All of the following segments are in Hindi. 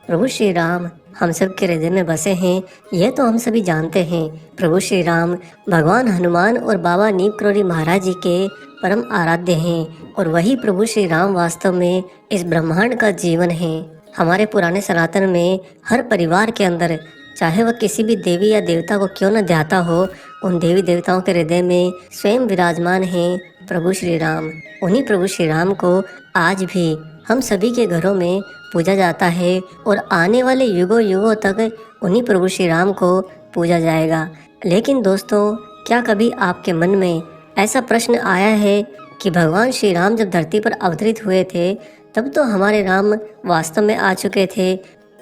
प्रभु श्री राम हम सब के हृदय में बसे हैं, यह तो हम सभी जानते हैं। प्रभु श्री राम भगवान हनुमान और बाबा नीम करोली महाराज जी के परम आराध्य हैं और वही प्रभु श्री राम वास्तव में इस ब्रह्मांड का जीवन है। हमारे पुराने सनातन में हर परिवार के अंदर, चाहे वह किसी भी देवी या देवता को क्यों न ध्याता हो, उन देवी देवताओं के हृदय में स्वयं विराजमान हैं प्रभु श्री राम। उन्हीं प्रभु श्री राम को आज भी हम सभी के घरों में पूजा जाता है और आने वाले युगों युगों तक उन्हीं प्रभु श्री राम को पूजा जाएगा। लेकिन दोस्तों, क्या कभी आपके मन में ऐसा प्रश्न आया है कि भगवान श्री राम जब धरती पर अवतरित हुए थे तब तो हमारे राम वास्तव में आ चुके थे,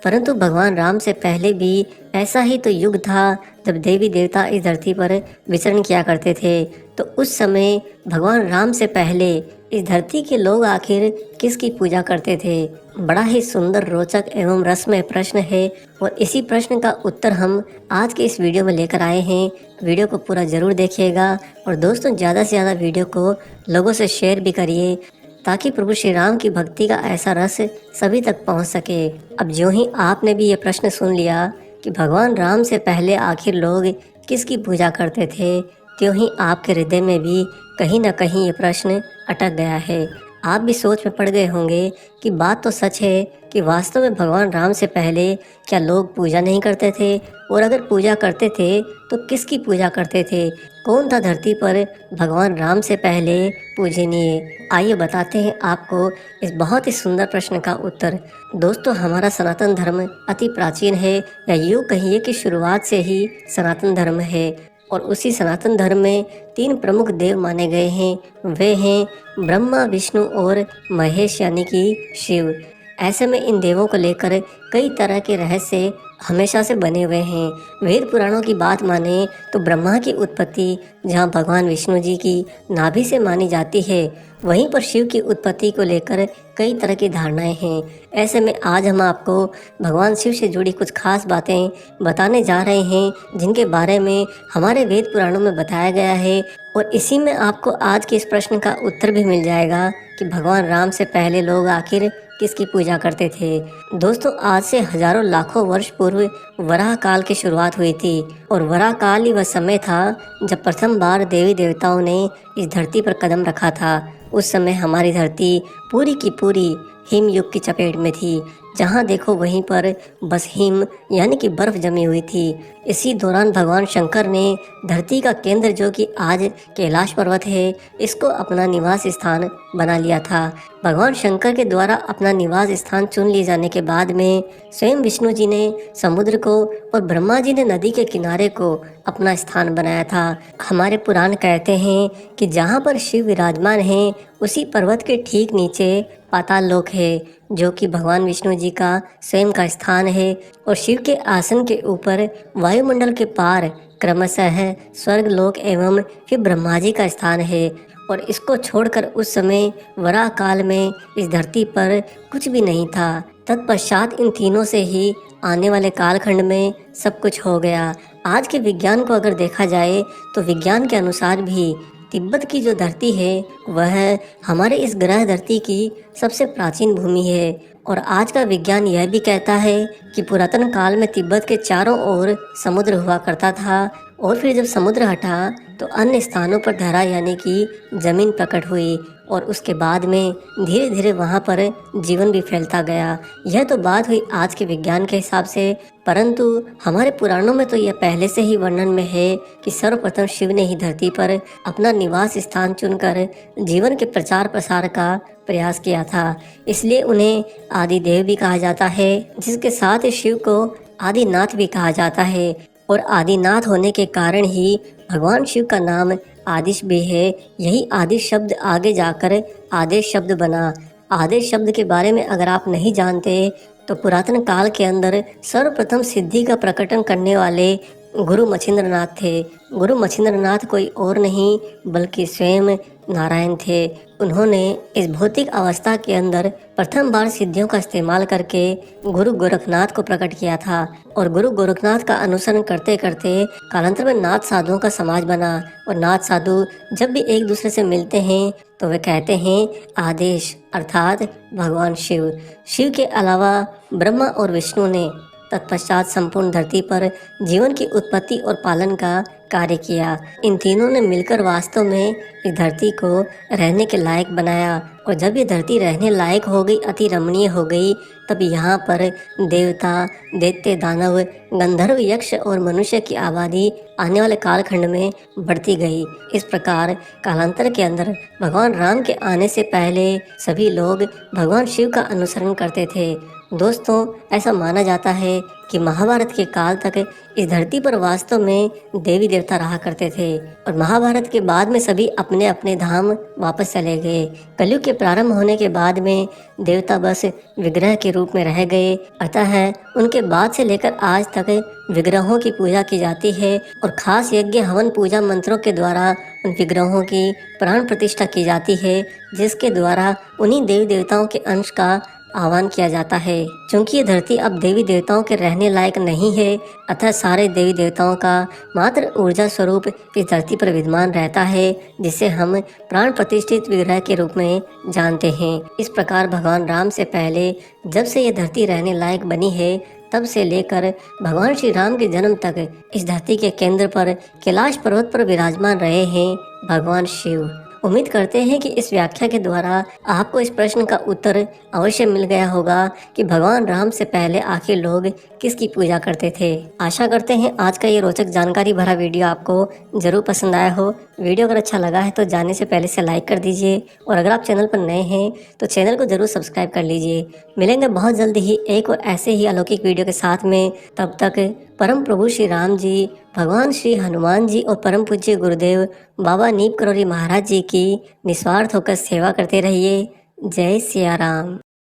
परंतु भगवान राम से पहले भी ऐसा ही तो युग था जब देवी देवता इस धरती पर विचरण किया करते थे। तो उस समय भगवान राम से पहले इस धरती के लोग आखिर किसकी पूजा करते थे? बड़ा ही सुंदर, रोचक एवं रसमय प्रश्न है और इसी प्रश्न का उत्तर हम आज के इस वीडियो में लेकर आए हैं। वीडियो को पूरा जरूर देखिएगा और दोस्तों, ज़्यादा से ज़्यादा वीडियो को लोगों से शेयर भी करिए ताकि प्रभु श्री राम की भक्ति का ऐसा रस सभी तक पहुंच सके। अब जो ही आपने भी ये प्रश्न सुन लिया कि भगवान राम से पहले आखिर लोग किसकी पूजा करते थे, त्यों ही आपके हृदय में भी कहीं ना कहीं ये प्रश्न अटक गया है। आप भी सोच में पड़ गए होंगे कि बात तो सच है कि वास्तव में भगवान राम से पहले क्या लोग पूजा नहीं करते थे, और अगर पूजा करते थे तो किसकी पूजा करते थे? कौन था धरती पर भगवान राम से पहले पूजनीय? आइए बताते हैं आपको इस बहुत ही सुंदर प्रश्न का उत्तर। दोस्तों, हमारा सनातन धर्म अति प्राचीन है, या यूँ कहिए कि शुरुआत से ही सनातन धर्म है। और उसी सनातन धर्म में 3 प्रमुख देव माने गए हैं। वे हैं ब्रह्मा, विष्णु और महेश यानी कि शिव। ऐसे में इन देवों को लेकर कई तरह के रहस्य हमेशा से बने हुए हैं। वेद पुराणों की बात माने तो ब्रह्मा की उत्पत्ति जहां भगवान विष्णु जी की नाभि से मानी जाती है, वहीं पर शिव की उत्पत्ति को लेकर कई तरह की धारणाएं हैं। ऐसे में आज हम आपको भगवान शिव से जुड़ी कुछ खास बातें बताने जा रहे हैं जिनके बारे में हमारे वेद पुराणों में बताया गया है, और इसी में आपको आज के इस प्रश्न का उत्तर भी मिल जाएगा कि भगवान राम से पहले लोग आखिर किसकी पूजा करते थे। दोस्तों, आज से हजारों लाखों वर्ष पूर्व वराह काल की शुरुआत हुई थी, और वराह काल ही वह समय था जब प्रथम बार देवी देवताओं ने इस धरती पर कदम रखा था। उस समय हमारी धरती पूरी की पूरी हिम युग की चपेट में थी। जहाँ देखो वहीं पर बस हिम यानी कि बर्फ जमी हुई थी। इसी दौरान भगवान शंकर ने धरती का केंद्र, जो कि आज कैलाश पर्वत है, इसको अपना निवास स्थान बना लिया था। भगवान शंकर के द्वारा अपना निवास स्थान चुन लिए जाने के बाद में स्वयं विष्णु जी ने समुद्र को और ब्रह्मा जी ने नदी के किनारे को अपना स्थान बनाया था। हमारे पुराण कहते हैं कि जहाँ पर शिव विराजमान हैं, उसी पर्वत के ठीक नीचे पाताल लोक है, जो कि भगवान विष्णु जी का स्वयं का स्थान है, और शिव के आसन के ऊपर वायुमंडल के पार क्रमशः स्वर्ग लोक एवं फिर ब्रह्मा जी का स्थान है। और इसको छोड़कर उस समय वराह काल में इस धरती पर कुछ भी नहीं था। तत्पश्चात इन तीनों से ही आने वाले कालखंड में सब कुछ हो गया। आज के विज्ञान को अगर देखा जाए तो विज्ञान के अनुसार भी तिब्बत की जो धरती है वह हमारे इस ग्रह धरती की सबसे प्राचीन भूमि है। और आज का विज्ञान यह भी कहता है कि पुरातन काल में तिब्बत के चारों ओर समुद्र हुआ करता था, और फिर जब समुद्र हटा तो अन्य स्थानों पर धरा यानी कि जमीन प्रकट हुई, और उसके बाद में धीरे धीरे वहाँ पर जीवन भी फैलता गया। यह तो बात हुई आज के विज्ञान के हिसाब से, परंतु हमारे पुराणों में तो यह पहले से ही वर्णन में है कि सर्वप्रथम शिव ने ही धरती पर अपना निवास स्थान चुनकर जीवन के प्रचार प्रसार का प्रयास किया था। इसलिए उन्हें आदि देव भी कहा जाता है, जिसके साथ ही शिव को आदिनाथ भी कहा जाता है। और आदिनाथ होने के कारण ही भगवान शिव का नाम आदिश भी है। यही आदिश शब्द आगे जाकर आदेश शब्द बना। आदेश शब्द के बारे में अगर आप नहीं जानते तो पुरातन काल के अंदर सर्वप्रथम सिद्धि का प्रकटन करने वाले गुरु मछिंद्रनाथ थे। गुरु मछिंद्रनाथ कोई और नहीं बल्कि स्वयं नारायण थे। उन्होंने इस भौतिक अवस्था के अंदर प्रथम बार सिद्धियों का इस्तेमाल करके गुरु गोरखनाथ को प्रकट किया था और गुरु गोरखनाथ का अनुसरण करते करते कालांतर में नाथ साधुओं का समाज बना। और नाथ साधु जब भी एक दूसरे से मिलते हैं तो वे कहते हैं आदेश, अर्थात भगवान शिव। शिव के अलावा ब्रह्मा और विष्णु ने तत्पश्चात संपूर्ण धरती पर जीवन की उत्पत्ति और पालन का कार्य किया। इन तीनों ने मिलकर वास्तव में इस धरती को रहने के लायक बनाया। और जब ये धरती रहने लायक हो गई, अति रमणीय हो गई, तब यहाँ पर देवता, दैत्य, दानव, गंधर्व, यक्ष और मनुष्य की आबादी आने वाले कालखंड में बढ़ती गई। इस प्रकार कालांतर के अंदर भगवान राम के आने से पहले सभी लोग भगवान शिव का अनुसरण करते थे। दोस्तों, ऐसा माना जाता है कि महाभारत के काल तक इस धरती पर वास्तव में देवी देवता रहा करते थे और महाभारत के बाद में सभी अपने अपने धाम वापस चले गए। कलयुग के प्रारंभ होने के बाद में देवता बस विग्रह के रूप में रह गए। अतः उनके बाद से लेकर आज तक विग्रहों की पूजा की जाती है और खास यज्ञ, हवन, पूजा मंत्रों के द्वारा उन विग्रहों की प्राण प्रतिष्ठा की जाती है, जिसके द्वारा उन्हीं देवी देवताओं के अंश का आह्वान किया जाता है। क्योंकि ये धरती अब देवी देवताओं के रहने लायक नहीं है, अतः सारे देवी देवताओं का मात्र ऊर्जा स्वरूप इस धरती पर विद्यमान रहता है, जिसे हम प्राण प्रतिष्ठित विग्रह के रूप में जानते हैं। इस प्रकार भगवान राम से पहले जब से ये धरती रहने लायक बनी है, तब से लेकर भगवान श्री राम के जन्म तक इस धरती के केंद्र पर कैलाश पर्वत पर विराजमान रहे हैं भगवान शिव। उम्मीद करते हैं कि इस व्याख्या के द्वारा आपको इस प्रश्न का उत्तर अवश्य मिल गया होगा कि भगवान राम से पहले आखिर लोग किसकी पूजा करते थे। आशा करते हैं आज का ये रोचक जानकारी भरा वीडियो आपको जरूर पसंद आया हो। वीडियो अगर अच्छा लगा है तो जाने से पहले से लाइक कर दीजिए और अगर आप चैनल पर नए हैं तो चैनल को जरूर सब्सक्राइब कर लीजिए। मिलेंगे बहुत जल्दी ही एक और ऐसे ही अलौकिक वीडियो के साथ में। तब तक परम प्रभु श्री राम जी, भगवान श्री हनुमान जी और परम पूज्य गुरुदेव बाबा नीम करौरी महाराज जी की निस्वार्थ होकर सेवा करते रहिए। जय सिया राम।